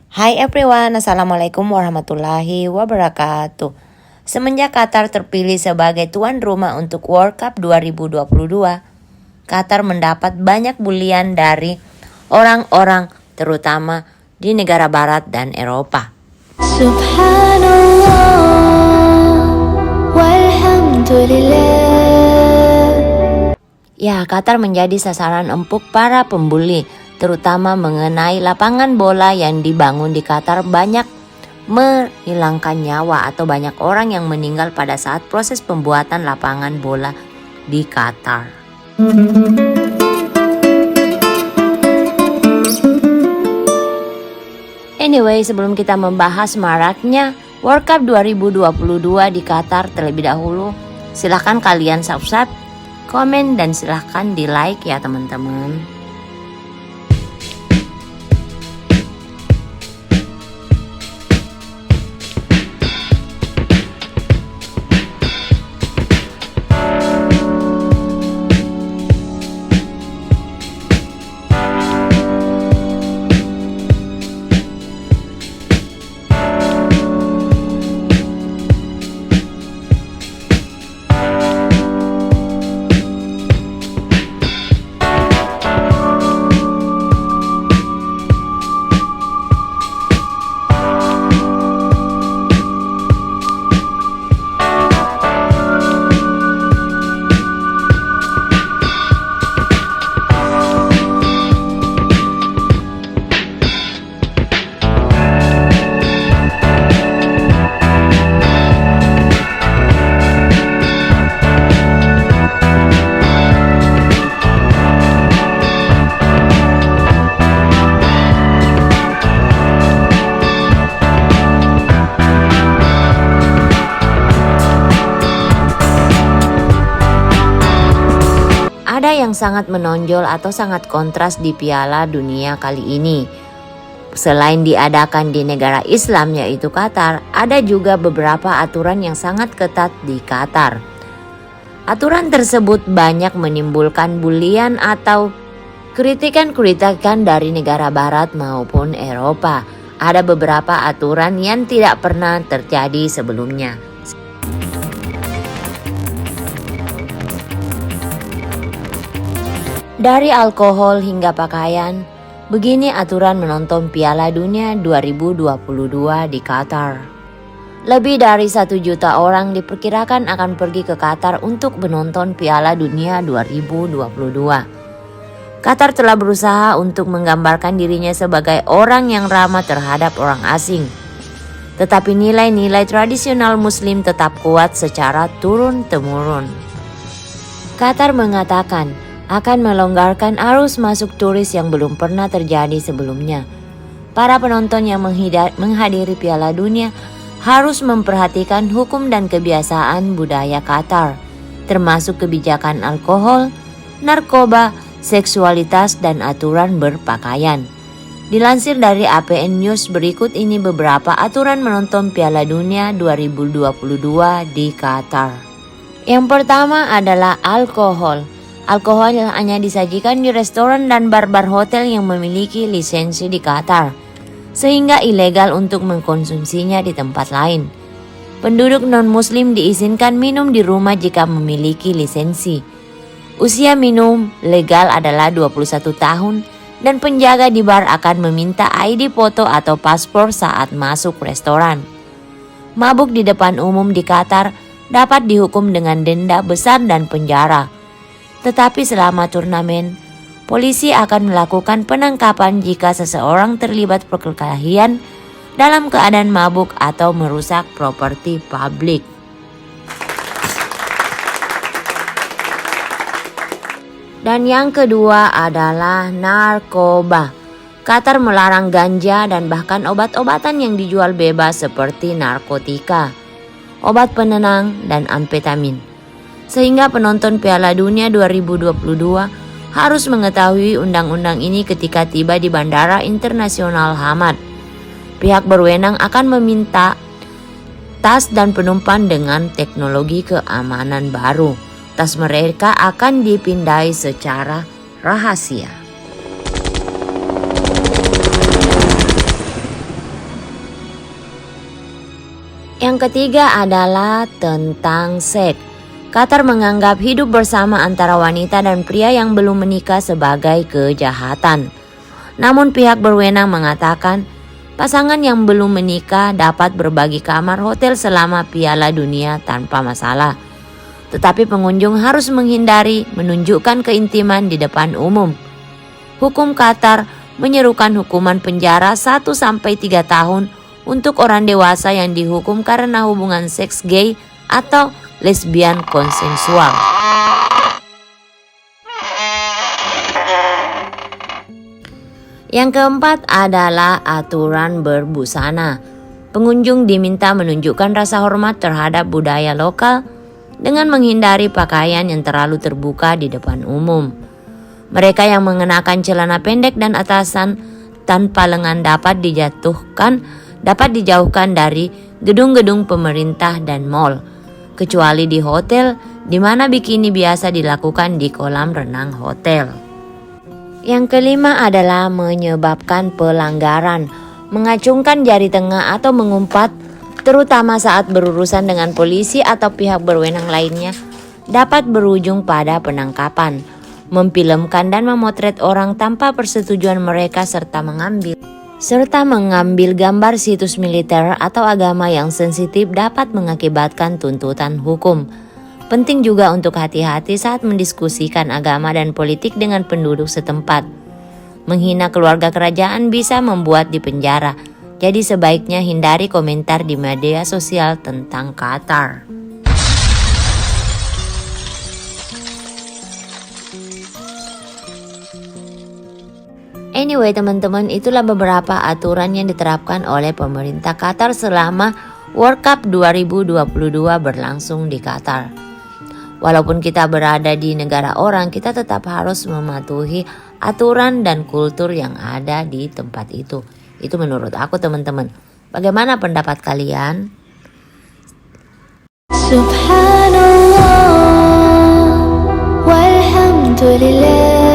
Hai everyone, Assalamualaikum warahmatullahi wabarakatuh. Semenjak Qatar terpilih sebagai tuan rumah untuk World Cup 2022, Qatar mendapat banyak bulian dari orang-orang terutama di negara barat dan Eropa. Subhanallah walhamdulillah. Ya, Qatar menjadi sasaran empuk para pembuli, terutama mengenai lapangan bola yang dibangun di Qatar banyak menghilangkan nyawa atau banyak orang yang meninggal pada saat proses pembuatan lapangan bola di Qatar. Anyway, sebelum kita membahas maraknya World Cup 2022 di Qatar terlebih dahulu, silahkan kalian subscribe, komen, dan silahkan di like ya teman-teman. Ada yang sangat menonjol atau sangat kontras di Piala Dunia kali ini. Selain diadakan di negara Islam yaitu Qatar, ada juga beberapa aturan yang sangat ketat di Qatar. Aturan tersebut banyak menimbulkan bulian atau kritikan-kritikan dari negara barat maupun Eropa. Ada beberapa aturan yang tidak pernah terjadi sebelumnya. Dari alkohol hingga pakaian, begini aturan menonton Piala Dunia 2022 di Qatar. Lebih dari 1 juta orang diperkirakan akan pergi ke Qatar untuk menonton Piala Dunia 2022. Qatar telah berusaha untuk menggambarkan dirinya sebagai orang yang ramah terhadap orang asing. Tetapi nilai-nilai tradisional Muslim tetap kuat secara turun-temurun. Qatar mengatakan akan melonggarkan arus masuk turis yang belum pernah terjadi sebelumnya. Para penonton yang menghadiri Piala Dunia harus memperhatikan hukum dan kebiasaan budaya Qatar, termasuk kebijakan alkohol, narkoba, seksualitas, dan aturan berpakaian. Dilansir dari APN News, berikut ini beberapa aturan menonton Piala Dunia 2022 di Qatar. Yang pertama adalah alkohol. Alkohol hanya disajikan di restoran dan bar-bar hotel yang memiliki lisensi di Qatar, sehingga ilegal untuk mengkonsumsinya di tempat lain. Penduduk non-muslim diizinkan minum di rumah jika memiliki lisensi. Usia minum legal adalah 21 tahun dan penjaga di bar akan meminta ID foto atau paspor saat masuk restoran. Mabuk di depan umum di Qatar dapat dihukum dengan denda besar dan penjara. Tetapi selama turnamen, polisi akan melakukan penangkapan jika seseorang terlibat perkelahian dalam keadaan mabuk atau merusak properti publik. Dan yang kedua adalah narkoba. Qatar melarang ganja dan bahkan obat-obatan yang dijual bebas seperti narkotika, obat penenang, dan amfetamin. Sehingga penonton Piala Dunia 2022 harus mengetahui undang-undang ini ketika tiba di Bandara Internasional Hamad. Pihak berwenang akan meminta tas dan penumpang dengan teknologi keamanan baru. Tas mereka akan dipindai secara rahasia. Yang ketiga adalah tentang seks. Qatar menganggap hidup bersama antara wanita dan pria yang belum menikah sebagai kejahatan. Namun pihak berwenang mengatakan pasangan yang belum menikah dapat berbagi kamar hotel selama Piala Dunia tanpa masalah. Tetapi pengunjung harus menghindari menunjukkan keintiman di depan umum. Hukum Qatar menyerukan hukuman penjara 1-3 tahun untuk orang dewasa yang dihukum karena hubungan seks gay atau lesbian konsensual. Yang keempat adalah aturan berbusana. Pengunjung diminta menunjukkan rasa hormat terhadap budaya lokal dengan menghindari pakaian yang terlalu terbuka di depan umum. Mereka yang mengenakan celana pendek dan atasan tanpa lengan dapat dijauhkan dari gedung-gedung pemerintah dan mal, kecuali di hotel di mana bikini biasa dilakukan di kolam renang hotel. Yang kelima adalah menyebabkan pelanggaran. Mengacungkan jari tengah atau mengumpat, terutama saat berurusan dengan polisi atau pihak berwenang lainnya, dapat berujung pada penangkapan. Memfilmkan dan memotret orang tanpa persetujuan mereka serta mengambil gambar situs militer atau agama yang sensitif dapat mengakibatkan tuntutan hukum. Penting juga untuk hati-hati saat mendiskusikan agama dan politik dengan penduduk setempat. Menghina keluarga kerajaan bisa membuat dipenjara, jadi sebaiknya hindari komentar di media sosial tentang Qatar. Anyway teman-teman, itulah beberapa aturan yang diterapkan oleh pemerintah Qatar selama World Cup 2022 berlangsung di Qatar. Walaupun kita berada di negara orang, kita tetap harus mematuhi aturan dan kultur yang ada di tempat itu. Itu menurut aku teman-teman. Bagaimana pendapat kalian? Subhanallah walhamdulillah.